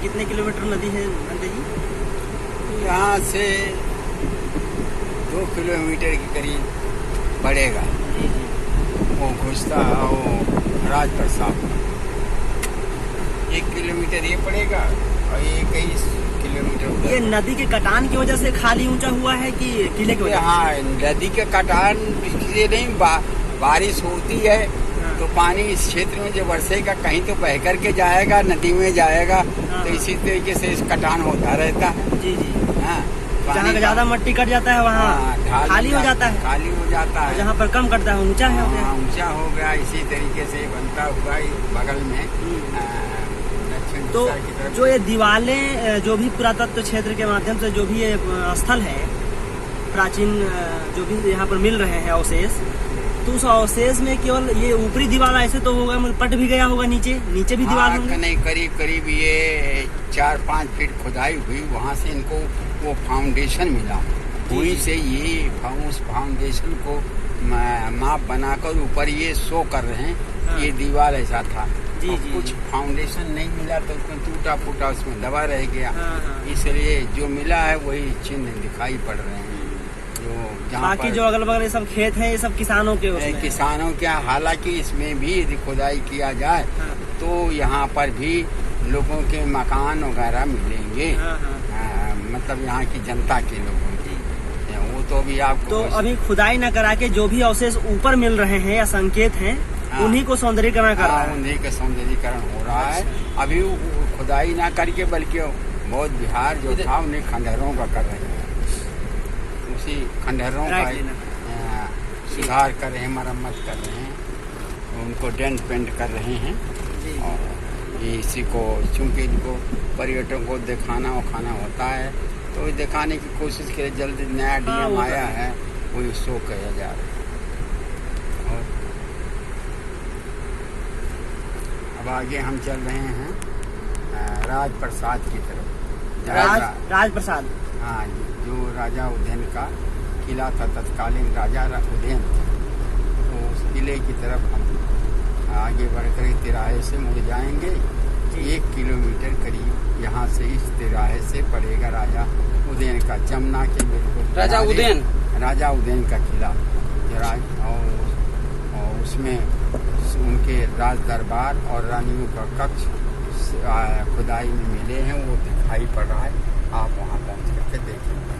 कितने किलोमीटर नदी है नंदे जी? यहाँ से 2 किलोमीटर के करीब पड़ेगा। जी जी। वो घुसता वो राजप्रसाद 1 किलोमीटर ये पड़ेगा और ये 21 किलोमीटर ये नदी के कटान की वजह से खाली ऊंचा हुआ है कि किले की वजह से? हाँ, नदी के कटान इसलिए नहीं, बारिश होती है तो पानी इस क्षेत्र में जो बरसेगा कहीं तो बह करके जाएगा, नदी में जाएगा। हाँ। तो इसी तरीके से इस कटान होता रहता है। जी जी। हाँ, जहाँ ज्यादा मट्टी कट जाता है वहाँ खाली हो जाता है, खाली हो जाता है। जहाँ पर कम कटता है ऊंचा है हो गया। ऊंचा हो गया। इसी तरीके से बनता हुआ बगल में दक्षिण तो दिशा की तरफ जो ये दीवारें, जो भी पुरातत्व क्षेत्र के माध्यम से जो भी ये स्थल है प्राचीन, जो भी यहाँ पर मिल रहे हैं अवशेष, तो उस अवशेष में केवल ये ऊपरी दीवार ऐसे तो होगा, मतलब पट भी गया होगा, नीचे भी दीवार होंगे? नहीं, करीब करीब ये 4-5 फीट खुदाई हुई, वहाँ से इनको वो फाउंडेशन मिला। वहीं से ये उस फाउंडेशन को माप बनाकर ऊपर ये शो कर रहे हैं। हाँ। ये दीवार ऐसा था। जी, कुछ फाउंडेशन नहीं मिला तो उसमें टूटा फूटा उसमें दबा रह गया। हाँ। इसलिए जो मिला है वही चिन्ह दिखाई पड़ रहे हैं। जो बाकी जो अगल बगल ये सब खेत हैं, ये सब किसानों के उसमें किसानों के, हालांकि इसमें भी यदि खुदाई किया जाए हाँ। तो यहाँ पर भी लोगों के मकान वगैरह मिलेंगे। हाँ। मतलब यहाँ की जनता के लोगों की, वो तो भी आपको तो अभी खुदाई न करा के जो भी अवशेष ऊपर मिल रहे हैं या संकेत हैं, उन्हीं को सौंदर्यीकरण कर रहा है। उन्हीं का सौंदर्यीकरण हो रहा है। अभी खुदाई ना करके बल्कि बौद्ध विहार जो था उन्हें खंडहरों का कर रहे हैं। उसी खंडहरों का सुधार कर रहे हैं, मरम्मत कर रहे हैं, उनको डेंट पेंट कर रहे हैं। और इसी को चूंकि इनको पर्यटकों को दिखाना उखाना होता है तो दिखाने की कोशिश के लिए जल्दी नया डीएम आया है, वही शो किया जा रहा है। और अब आगे हम चल रहे हैं राजप्रसाद की तरफ। राजप्रसाद, हाँ, जो राजा उदयन का किला था, तत्कालीन राजा उदयन, तो उस किले की तरफ हम आगे बढ़कर तिराहे से मुड़ जाएंगे। 1 किलोमीटर करीब यहाँ से इस तिराहे से पड़ेगा राजा उदयन का, जमुना के बिल्कुल राजा उदयन का किला। और उसमें उनके राज दरबार और रानियों का कक्ष खुदाई में मिले हैं, वो दिखाई पड़ रहा है। आप वहाँ पहुँच करके देखेंगे।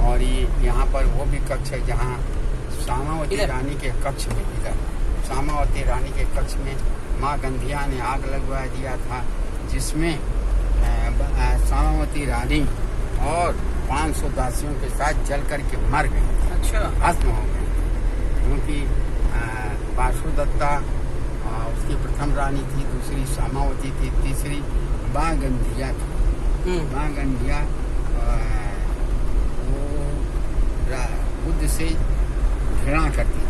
और ये यहाँ पर वो भी कक्ष है जहाँ सामावती रानी के कक्ष में, सामावती रानी के कक्ष में माँ गंधिया ने आग लगवा दिया था, जिसमें सामावती रानी और 500 दासियों के साथ जल करके मर गई। अच्छा। भस्म हो गई, क्योंकि पार्श्वदत्ता उसकी प्रथम रानी थी, दूसरी सामावती थी, तीसरी माँ गंधिया थी। माँ गंधिया वो बुद्ध से घृणा करती थी,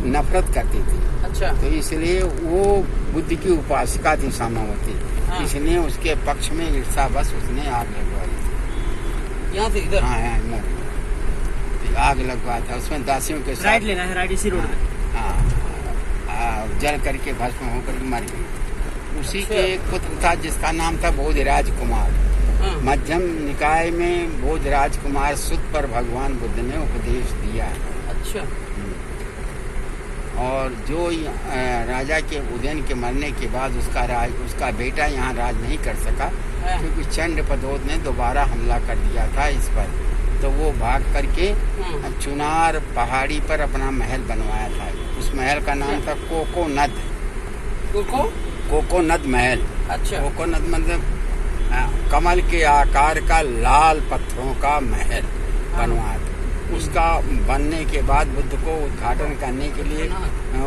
नफरत करती थी। अच्छा। तो इसलिए वो बुद्ध की उपासिका थी सामावती। हाँ। इसलिए उसके पक्ष में ईर्षावश उसने आग लगवाई थी। यहाँ से इधर? हाँ, आग लगवा था, उसमें दासियों के साथ राइट लेना है, राइट इसी रोड पे। हाँ, जल करके भस्म होकर मर गई। उसी के एक पुत्र था जिसका नाम था बोधराज कुमार। मध्यम निकाय में बोधराज कुमार सुत पर भगवान बुद्ध ने उपदेश दिया है। अच्छा। और जो राजा के उदयन के मरने के बाद उसका बेटा यहाँ राज नहीं कर सका, क्योंकि चंड प्रद्योत ने दोबारा हमला कर दिया था इस पर। तो वो भाग करके चुनार पहाड़ी पर अपना महल बनवाया था। उस महल का नाम था कोकोनद। कोकोनद महल। अच्छा। कोकोनद मतलब कमल के आकार का लाल पत्थरों का महल बनवाया था। उसका बनने के बाद बुद्ध को उद्घाटन करने के लिए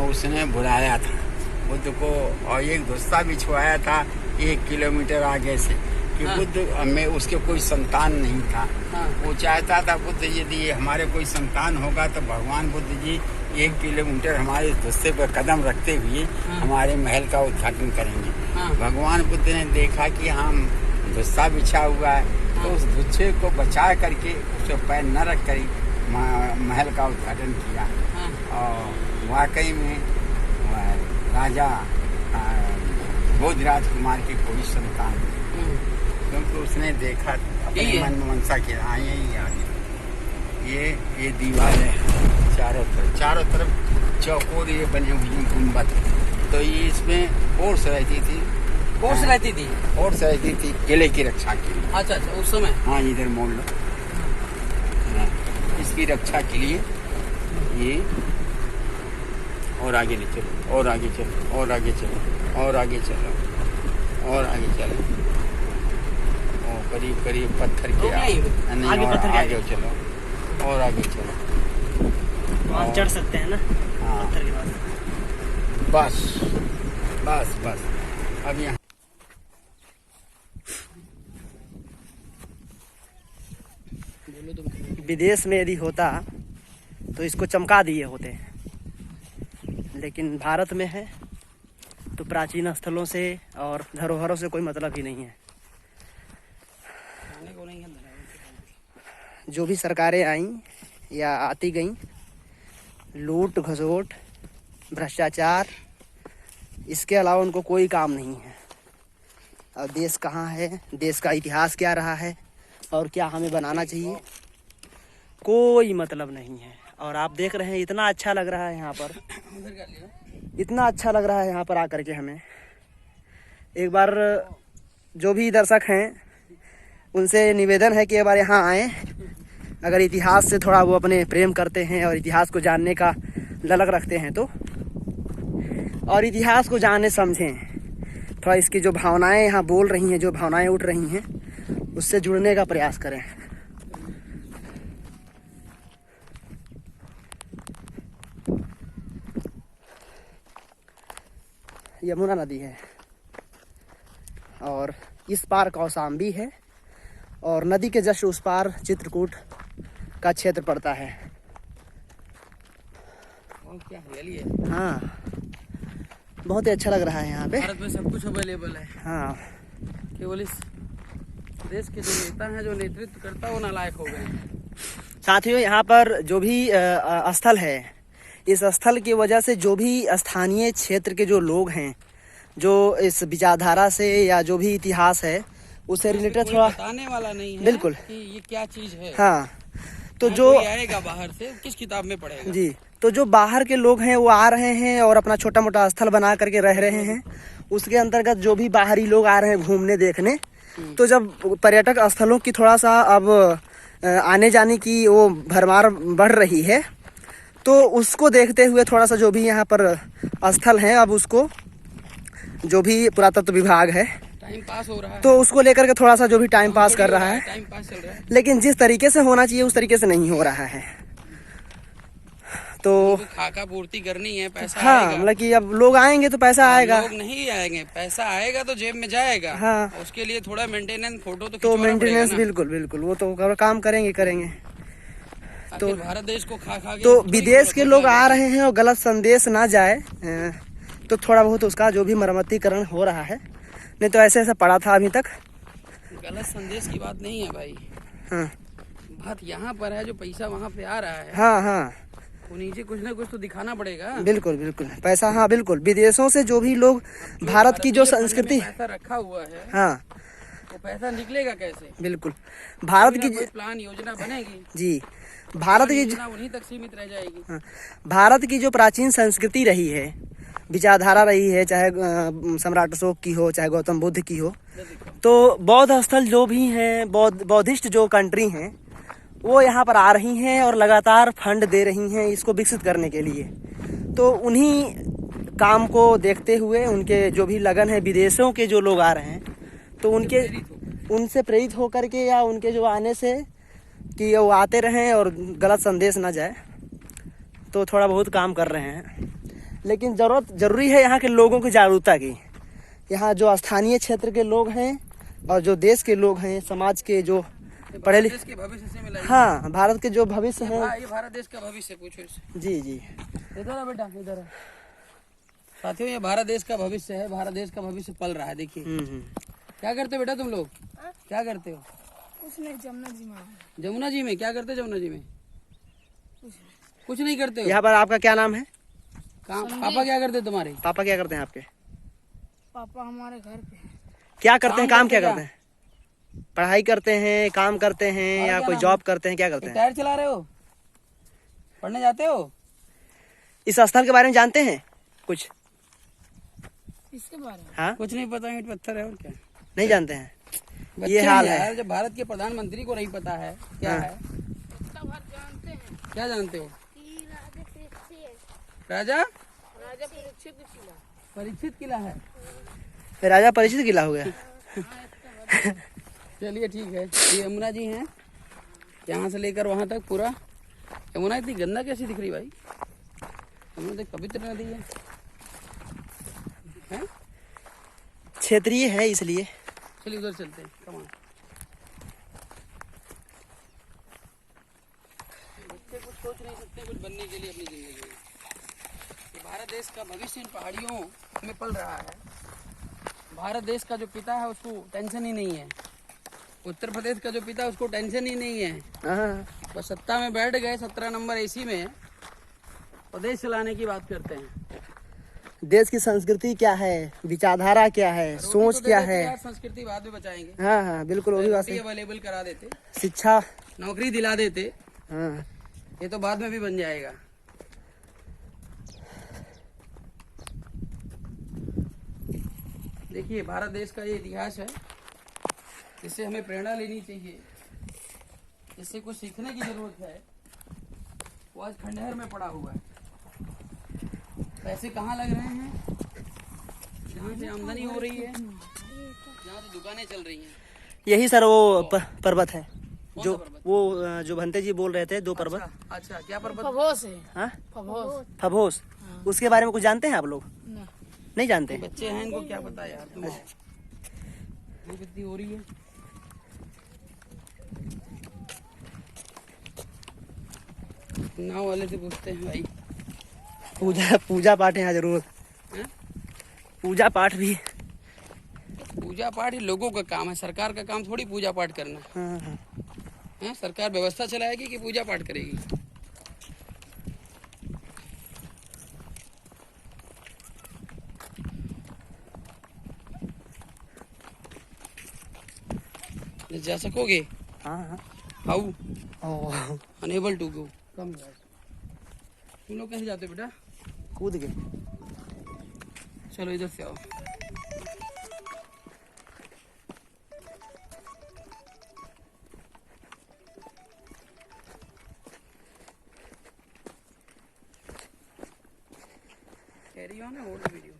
उसने बुलाया था बुद्ध को, और एक धुस्सा भी छुआया था 1 किलोमीटर आगे से, कि बुद्ध में उसके कोई संतान नहीं था। वो चाहता था बुद्ध यदि हमारे कोई संतान होगा तो भगवान बुद्ध जी 1 किलोमीटर हमारे धुस्से पर कदम रखते हुए हमारे महल का उद्घाटन करेंगे। भगवान बुद्ध ने देखा कि हम धुस्सा बिछा हुआ है, तो उस धुस्से को बचा करके उसे पैर न रख कर महल का उद्घाटन किया। और वाकई में राजा बोधराज कुमार की कोई संतान, क्योंकि उसने देखा अपने मन में मनसा किया। हाँ यही आगे ये दीवार है चारों तरफ चौकोर ये बने हुए हैं गुम्बद। तो ये इसमें फोर्स रहती थी किले की रक्षा के लिए। अच्छा उस समय। हाँ इधर मोड़ लो। इसकी रक्षा के लिए ये और आगे नहीं चलो, और आगे चलो, और आगे चलो, और आगे चलो, और आगे चलो, और करीब पत्थर के आगे चलो, और आगे चलो, वहाँ चढ़ सकते हैं ना। हाँ पत्थर के पास। बस अब यहाँ विदेश में यदि होता तो इसको चमका दिए होते, लेकिन भारत में है तो प्राचीन स्थलों से और धरोहरों से कोई मतलब ही नहीं है। जो भी सरकारें आईं या आती गईं, लूट घसोट भ्रष्टाचार, इसके अलावा उनको कोई काम नहीं है। अब देश कहाँ है, देश का इतिहास क्या रहा है और क्या हमें बनाना चाहिए, कोई मतलब नहीं है। और आप देख रहे हैं इतना अच्छा लग रहा है यहाँ पर, इतना अच्छा लग रहा है यहाँ पर आकर के हमें। एक बार जो भी दर्शक हैं उनसे निवेदन है कि एक बार यहाँ आएँ, अगर इतिहास से थोड़ा वो अपने प्रेम करते हैं और इतिहास को जानने का ललक रखते हैं तो, और इतिहास को जानने समझें, थोड़ा इसकी जो भावनाएं यहाँ बोल रही हैं, जो भावनाएं उठ रही हैं, उससे जुड़ने का प्रयास करें। यमुना नदी है और इस पार कौशाम्बी है और नदी के जस्ट उस पार चित्रकूट का क्षेत्र पड़ता है। और क्या हरियाली है। हाँ बहुत ही अच्छा लग रहा है यहाँ पे। भारत में सब कुछ अवेलेबल है। हाँ केवल इस देश के जो नेता हैं, जो नेतृत्व करता है, वो नालायक हो गए हैं। साथियों, यहाँ पर जो भी स्थल है, इस स्थल की वजह से जो भी स्थानीय क्षेत्र के जो लोग हैं, जो इस विचारधारा से या जो भी इतिहास है उससे रिलेटेड थोड़ा बताने वाला नहीं है बिल्कुल कि ये क्या चीज है। हाँ तो जो आएगा बाहर से किस किताब में पढ़ेगा जी, तो जो बाहर के लोग हैं वो आ रहे हैं और अपना छोटा मोटा स्थल बना करके रह रहे हैं। उसके अंतर्गत जो भी बाहरी लोग आ रहे हैं घूमने देखने, तो जब पर्यटक स्थलों की थोड़ा सा अब आने जाने की वो भरमार बढ़ रही है, तो उसको देखते हुए थोड़ा सा जो भी यहाँ पर स्थल हैं, अब उसको जो भी पुरातत्व विभाग है टाइम पास हो रहा है, तो उसको लेकर के थोड़ा सा जो भी टाइम पास कर रहा है, टाइम पास चल रहा है। लेकिन जिस तरीके से होना चाहिए उस तरीके से नहीं हो रहा है। तो खाका पूर्ति करनी है, पैसा हाँ आएगा। मतलब कि अब लोग आएंगे तो पैसा आएगा, लोग नहीं आएंगे, पैसा आएगा तो जेब में जाएगा। हाँ उसके लिए थोड़ा मेंटेनेंस, फोटो तो मेंटेनेंस बिल्कुल वो तो काम करेंगे। तो भारत देश को खा के तो विदेश के लोग आ रहे हैं और गलत संदेश ना जाए, तो थोड़ा बहुत उसका जो भी मरम्मतीकरण हो रहा है, नहीं तो ऐसा पड़ा था अभी तक। गलत संदेश की बात नहीं है भाई। हाँ बात यहाँ पर है, जो पैसा वहाँ पे आ रहा है, हाँ वो नीचे कुछ ना कुछ तो दिखाना पड़ेगा। बिल्कुल पैसा, हाँ बिल्कुल। विदेशों से जो भी लोग भारत की जो संस्कृति पैसा रखा हुआ है, हाँ वो पैसा निकलेगा कैसे? बिल्कुल भारत की प्लान योजना बनेगी जी, भारत की उन्हीं तक सीमित रह जाएगी। हाँ, भारत की जो प्राचीन संस्कृति रही है, विचारधारा रही है, चाहे सम्राट अशोक की हो, चाहे गौतम बुद्ध की हो, तो बौद्ध स्थल जो भी हैं, बौद्धिस्ट जो कंट्री हैं, वो यहाँ पर आ रही हैं और लगातार फंड दे रही हैं इसको विकसित करने के लिए। तो उन्हीं काम को देखते हुए उनके जो भी लगन है, विदेशों के जो लोग आ रहे हैं, तो उनसे प्रेरित होकर के या उनके जो आने से कि वो आते रहें और गलत संदेश ना जाए, तो थोड़ा बहुत काम कर रहे हैं। लेकिन जरूरी है यहाँ के लोगों की जागरूकता की। यहाँ जो स्थानीय क्षेत्र के लोग हैं और जो देश के लोग हैं, समाज के जो पढ़े लिखे, हाँ भारत के जो भविष्य है, ये भारत देश का भविष्य पूछो इससे। जी इधर आ बेटा, इधर आ। साथियों, ये भारत देश का भविष्य है, भारत देश का भविष्य पल रहा है। देखिए क्या करते हो बेटा तुम लोग, क्या करते हो? कुछ नहीं, जमुना जी में क्या करते हो? जमुना जी में कुछ नहीं करते हो। यहाँ पर आपका क्या नाम है? काम पापा क्या करते तुम्हारे? पापा क्या करते हैं आपके? पापा हमारे घर पे हैं। क्या करते हैं? काम क्या क्या? करते हैं? पढ़ाई करते हैं, काम करते हैं, और या क्या कोई नाम जॉब करते हैं? क्या करते हैं? टायर चला रहे हो? पढ़ने जाते हो? इस स्थल के बारे में जानते हैं कुछ? इसके बारे में हाँ, कुछ नहीं पता, ईंट पत्थर है और क्या। नहीं जानते हैं। बच्चे ये हाल हैं है। यार, जब भारत के प्रधानमंत्री को नहीं पता है क्या हाँ। है। इतना भर जानते हैं क्या जानते हो? कि राजा राजा परीक्षित किला। परीक्षित किला है। राजा परीक्षित किला हो गया। चलिए ठीक है। ये यमुना जी हैं, यहाँ से लेकर वहाँ तक पूरा। यमुना इतनी गंदा कैसी दिख रही भाई? यमुना तो पवित्र नदी है, हैं? क्षेत्रीय है इसलिए। चलिए उधर चलते हैं, कम ऑन। बच्चे कुछ सोच नहीं सकते कुछ बनने के लिए अपनी जिंदगी में। ये भारत देश का भविष्य इन पहाड़ियों में पल रहा है। भारत देश का जो पिता है उसको टेंशन ही नहीं है। उत्तर प्रदेश का जो पिता है उसको टेंशन ही नहीं है। हाँ, बस सत्ता में बैठ गए, 17 नंबर एसी में प्रदेश चलाने की बात करते हैं। देश की संस्कृति क्या है, विचारधारा क्या है, रोटी सोच तो दे क्या देते है। यार, संस्कृति बाद में बचाएंगे। हाँ हाँ, बिल्कुल वो भी बात रोटी है। अवेलेबल करा देते, शिक्षा। नौकरी दिला देते, हाँ, ये तो बाद में भी बन जाएगा। देखिए भारत देश का ये इतिहास है, इससे हमें प्रेरणा लेनी चाहिए, इससे कुछ सीखने की जरूरत है। वो आज खंडहर में पड़ा हुआ है। पैसे कहाँ लग रहे हैं? जहाँ से आमदनी हो रही है, जहाँ से दुकानें चल रही हैं। यही सर वो पर्वत है कौन जो सा पर्वत? वो जो भंते जी बोल रहे थे, 2 पर्वत। अच्छा, अच्छा, क्या पर्वत? फबोस है। हाँ, फबोस। फबोस। उसके बारे में कुछ जानते हैं आप लोग? ना। नहीं जानते। बच्चे हैं, इनको क्या पता यार। तुम आओ। धूप कितनी हो रही है। नाव वाले से पूछते हैं भाई। पूजा पाठ यहाँ जरूर। हैं? पूजा पाठ भी। पूजा पाठ ही लोगों का काम है, सरकार का काम थोड़ी पूजा पाठ करना हाँ हाँ। है। सरकार व्यवस्था चलाएगी कि पूजा पाठ करेगी? जा सकोगे? हाँ हाँ। How oh, unable to go. कम तुम लोग कैसे जाते हो बेटा? कूद गए। चलो इधर से आओ। कैरी ऑन है, होल्ड वीडियो।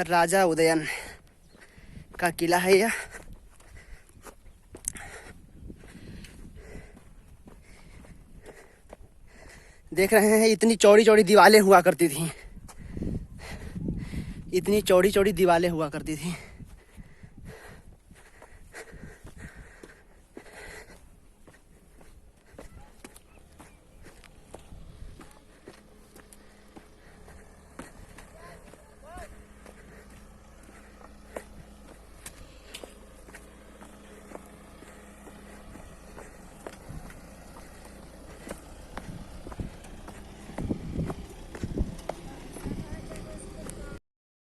राजा उदयन का किला है यह। देख रहे हैं, इतनी चौड़ी चौड़ी दीवारें हुआ करती थी। इतनी चौड़ी चौड़ी दीवारें हुआ करती थी।